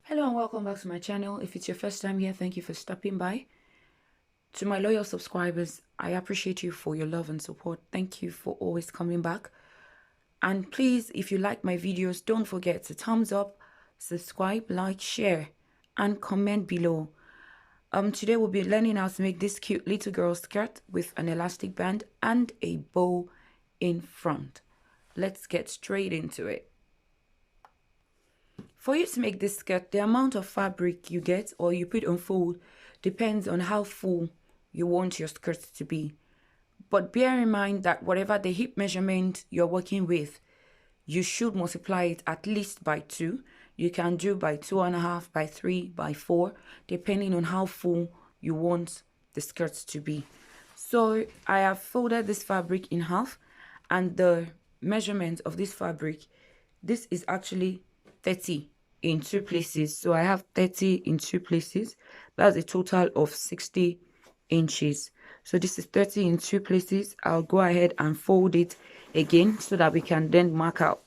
Hello and welcome back to my channel. If it's your first time here, thank you for stopping by. To my loyal subscribers, I appreciate you for your love and support. Thank you for always coming back. And please, if you like my videos, don't forget to thumbs up, subscribe, like, share, and comment below. Today we'll be learning how to make this cute little girl skirt with an elastic band and a bow in front. Let's get straight into it. For you to make this skirt, the amount of fabric you get or you put on fold depends on how full you want your skirt to be. But bear in mind that whatever the hip measurement you're working with, you should multiply it at least by 2. You can do by 2.5, by 3, by 4, depending on how full you want the skirt to be. So I have folded this fabric in half, and the measurement of this fabric, this is actually 30 in 2 places. So I have 30 in 2 places. That's a total of 60 inches. So this is 30 in 2 places. I'll go ahead and fold it again so that we can then mark out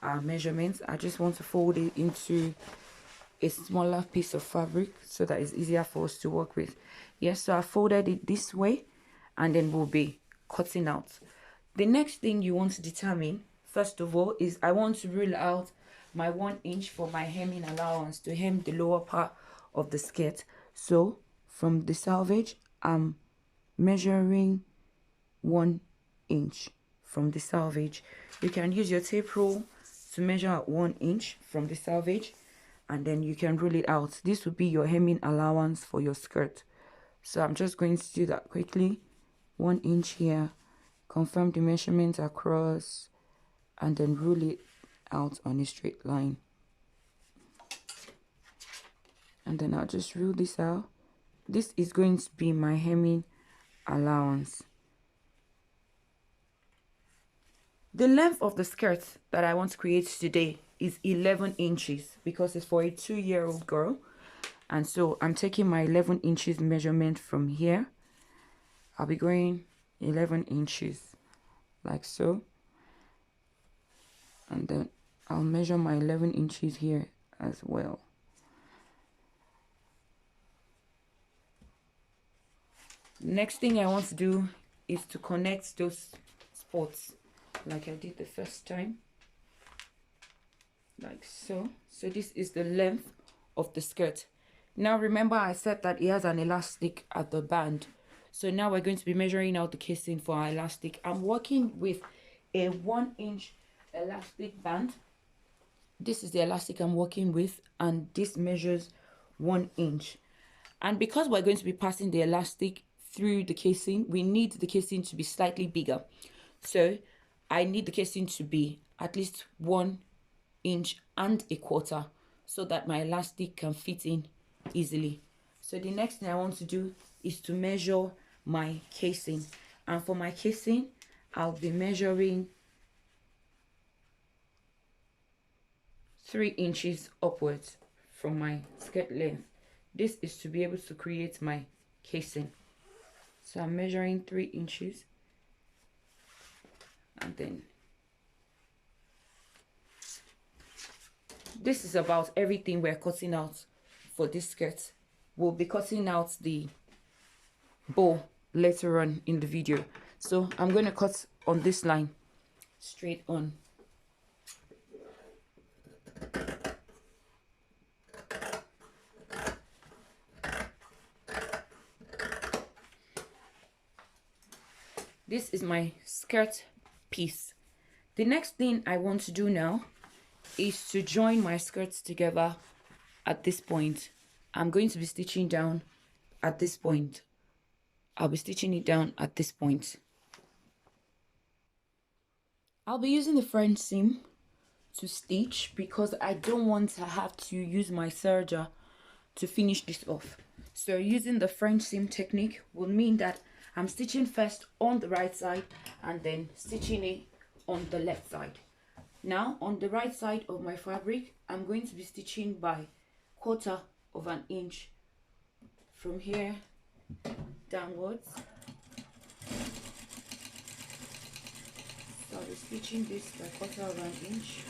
our measurements. I just want to fold it into a smaller piece of fabric so that it's easier for us to work with. Yes, so I folded it this way, and then we'll be cutting out. The next thing you want to determine, first of all, is I want to rule out my 1 inch for my hemming allowance to hem the lower part of the skirt. So from the selvage, I'm measuring 1 inch from the selvage. You can use your tape rule to measure at 1 inch from the selvage, and then you can rule it out. This would be your hemming allowance for your skirt. So I'm just going to do that quickly. 1 inch here, confirm the measurement across, and then rule it out on a straight line. And then I'll just rule this out. This is going to be my hemming allowance. The length of the skirt that I want to create today is 11 inches because it's for a 2-year-old girl. And so I'm taking my 11 inches measurement from here. I'll be going 11 inches like so. And then I'll measure my 11 inches here as well. Next thing I want to do is to connect those spots like I did the first time, like so. So this is the length of the skirt. Now remember I said that it has an elastic at the band. So now we're going to be measuring out the casing for our elastic. I'm working with a 1 inch elastic band. This is the elastic I'm working with, and this measures 1 inch. And because we're going to be passing the elastic through the casing, we need the casing to be slightly bigger. So I need the casing to be at least 1 inch and a quarter so that my elastic can fit in easily. So the next thing I want to do is to measure my casing. And for my casing, I'll be measuring 3 inches upwards from my skirt length. This is to be able to create my casing. So I'm measuring 3 inches, and then this is about everything we're cutting out for this skirt. We'll be cutting out the bow later on in the video. So I'm going to cut on this line straight on. This is my skirt piece. The next thing I want to do now is to join my skirts together at this point. I'm going to be stitching down at this point. I'll be stitching it down at this point. I'll be using the French seam to stitch because I don't want to have to use my serger to finish this off. So using the French seam technique will mean that I'm stitching first on the right side and then stitching it on the left side. Now on the right side of my fabric, I'm going to be stitching by 1/4 of an inch from here downwards. So I'll be stitching this by 1/4 of an inch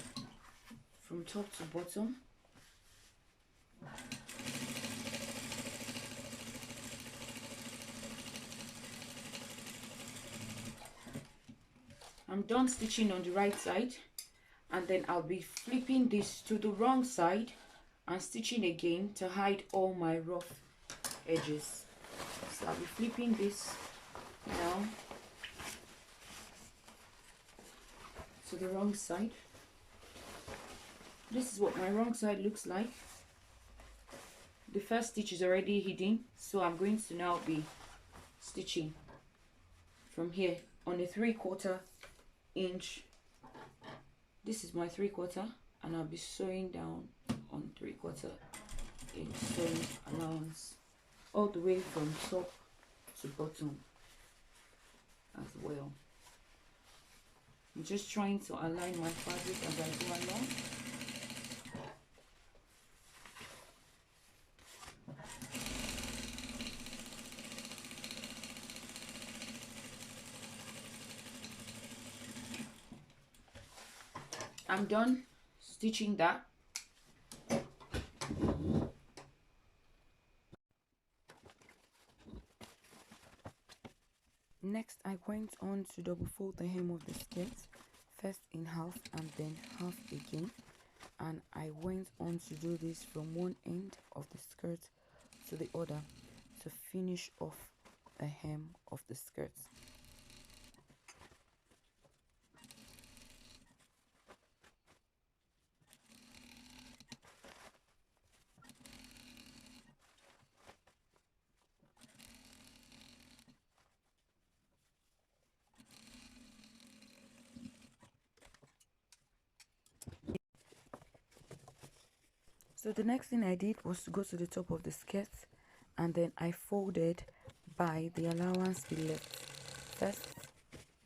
from top to bottom. done stitching on the right side, and then I'll be flipping this to the wrong side and stitching again to hide all my rough edges. So I'll be flipping this now to the wrong side. This is what my wrong side looks like. The first stitch is already hidden, so I'm going to now be stitching from here on a 3/4 inch. This is my 3/4, and I'll be sewing down on 3/4 inch sewing allowance all the way from top to bottom as well. I'm just trying to align my fabric as I go along. I'm done stitching that. Next, I went on to double fold the hem of the skirt, first in half and then half again, and I went on to do this from one end of the skirt to the other to finish off the hem of the skirt. So the next thing I did was to go to the top of the skirt, and then I folded by the allowance we left, first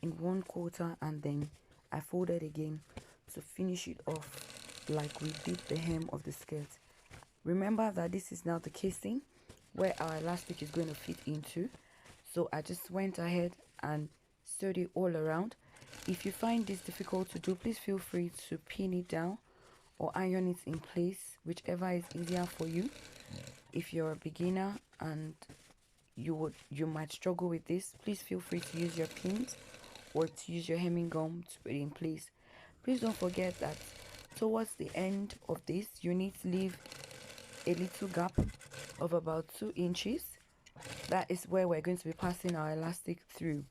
in 1/4, and then I folded again to finish it off like we did the hem of the skirt. Remember that this is now the casing where our elastic is going to fit into, so I just went ahead and sewed it all around. If you find this difficult to do, please feel free to pin it down or iron it in place, whichever is easier for you. If you're a beginner and you might struggle with this, please feel free to use your pins or to use your hemming gum to put it in place. Please don't forget that towards the end of this, you need to leave a little gap of about 2 inches. That is where we're going to be passing our elastic through.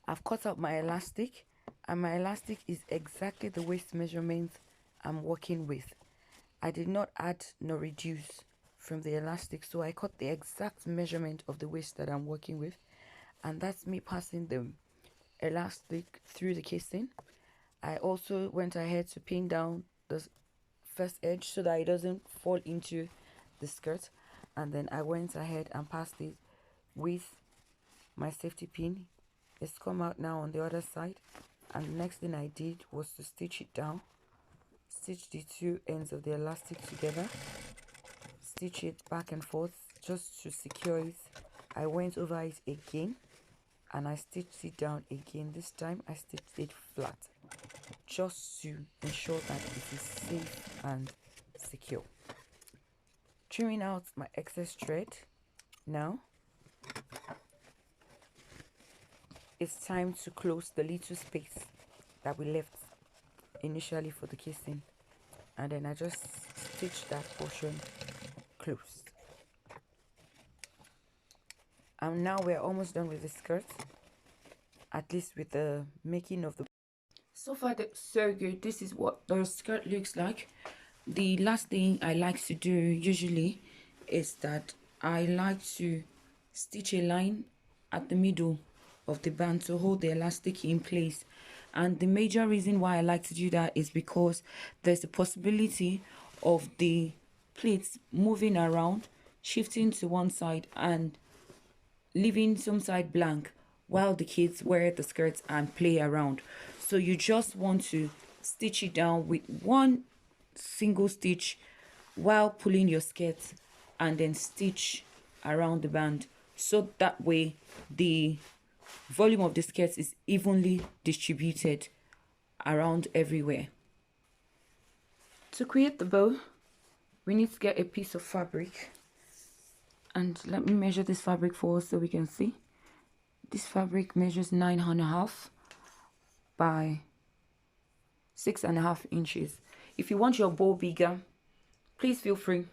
I've cut out my elastic, and my elastic is exactly the waist measurement I'm working with. I did not add nor reduce from the elastic, so I cut the exact measurement of the waist that I'm working with, and that's me passing the elastic through the casing. I also went ahead to pin down the first edge so that it doesn't fall into the skirt, and then I went ahead and passed it with my safety pin. It's come out now on the other side, and the next thing I did was to stitch it down, stitch the 2 ends of the elastic together, stitch it back and forth just to secure it. I went over it again and I stitched it down again. This time I stitched it flat just to ensure that it is safe and secure. Trimming out my excess thread. Now it's time to close the little space that we left initially for the casing, and then I just stitch that portion closed. And now we're almost done with the skirt, at least with the making of the. So far so good. This is what the skirt looks like. The last thing I like to do usually is that I like to stitch a line at the middle of the band to hold the elastic in place. And the major reason why I like to do that is because there's a possibility of the pleats moving around, shifting to one side and leaving some side blank while the kids wear the skirts and play around. So you just want to stitch it down with one single stitch while pulling your skirt, and then stitch around the band, so that way the volume of the skirt is evenly distributed around everywhere. To create the bow, we need to get a piece of fabric, and let me measure this fabric for us so we can see. This fabric measures 9.5, by 6.5 inches. If you want your bow bigger, please feel free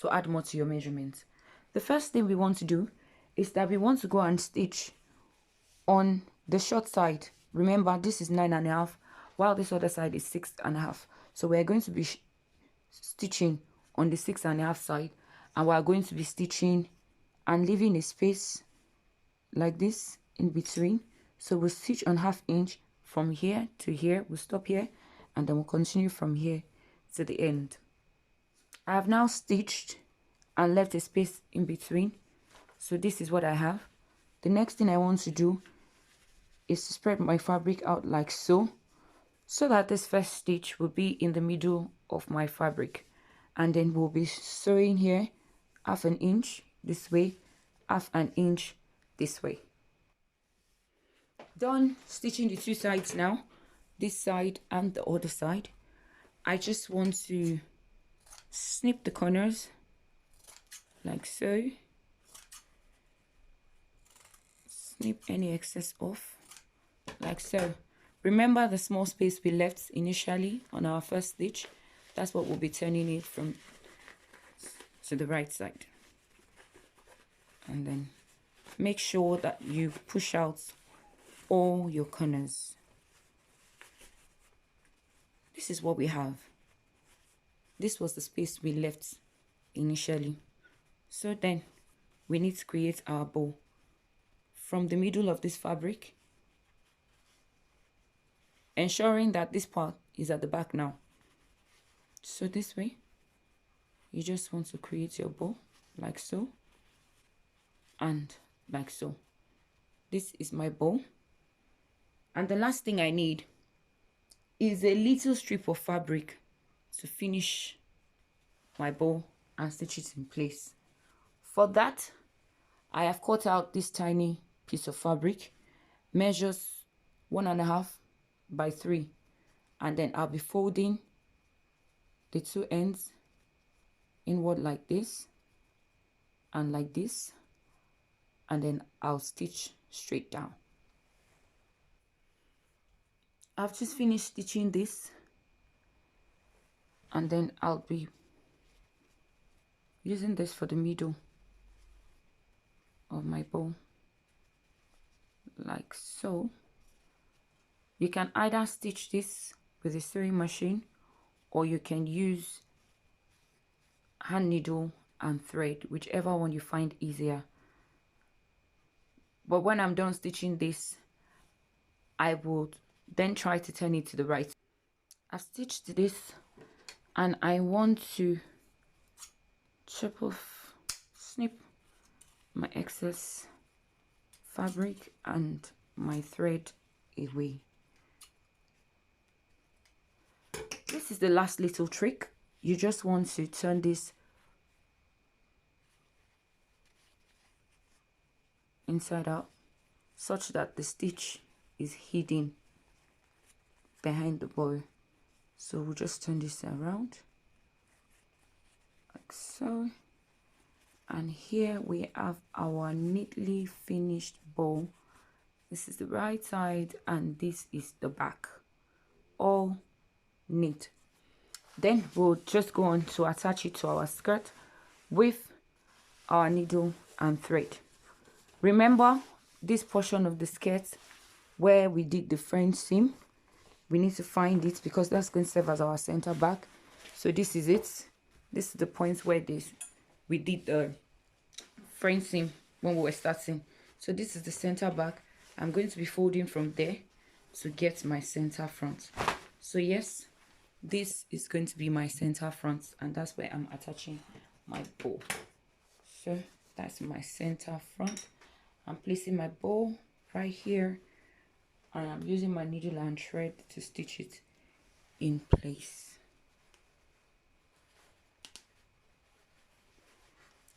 to add more to your measurements. The first thing we want to do is that we want to go and stitch on the short side. Remember, this is 9.5, while this other side is 6.5. So we're going to be stitching on the 6.5 side, and we're going to be stitching and leaving a space like this in between. So we'll stitch on 1/2 inch from here to here. We'll stop here, and then we'll continue from here to the end. I have now stitched and left a space in between. So this is what I have. The next thing I want to do is to spread my fabric out like so that this first stitch will be in the middle of my fabric, and then we'll be sewing here 1/2 inch this way, 1/2 inch this way. Done stitching the two sides now, this side and the other side. I just want to snip the corners like so. Snip any excess off like so. Remember the small space we left initially on our first stitch? That's what we'll be turning it from to the right side. And then make sure that you push out all your corners. This is what we have. This was the space we left initially. So then we need to create our bow from the middle of this fabric, ensuring that this part is at the back now. So this way, you just want to create your bow like so and like so. This is my bow. And the last thing I need is a little strip of fabric to finish my bow and stitch it in place. For that, I have cut out this tiny piece of fabric, measures 1.5 by 3, and then I'll be folding the two ends inward like this and like this, and then I'll stitch straight down. I've just finished stitching this, and then I'll be using this for the middle of my bow like so. You can either stitch this with a sewing machine, or you can use hand needle and thread, whichever one you find easier. But when I'm done stitching this, I would then try to turn it to the right. I've stitched this, and I want to snip my excess fabric and my thread away. This is the last little trick. You just want to turn this inside out such that the stitch is hidden behind the bow. So we'll just turn this around like so, and here we have our neatly finished bow. This is the right side and this is the back, all neat. Then we'll just go on to attach it to our skirt with our needle and thread. Remember this portion of the skirt where we did the French seam, we need to find it because that's going to serve as our center back. So this is it. This is the point where we did the French seam when we were starting. So this is the center back. I'm going to be folding from there to get my center front. So yes, this is going to be my center front, and that's where I'm attaching my bow. So that's my center front. I'm placing my bow right here, and I'm using my needle and thread to stitch it in place.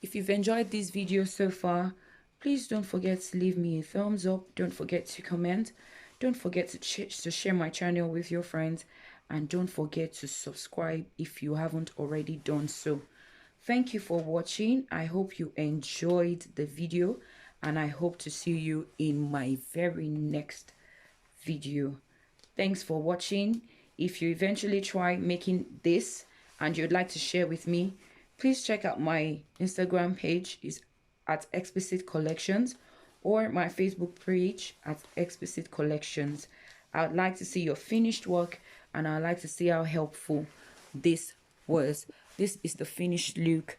If you've enjoyed this video so far, please don't forget to leave me a thumbs up. Don't forget to comment. Don't forget to share my channel with your friends, and don't forget to subscribe if you haven't already done so. Thank you for watching. I hope you enjoyed the video, and I hope to see you in my very next video. Thanks for watching. If you eventually try making this and you'd like to share with me, please check out my Instagram page is at Explicit Collections, or my Facebook page at Explicit Collections. I would like to see your finished work, and I'd like to see how helpful this was. This is the finished look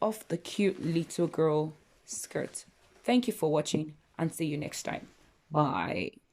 of the cute little girl skirt. Thank you for watching, and see you next time. Bye.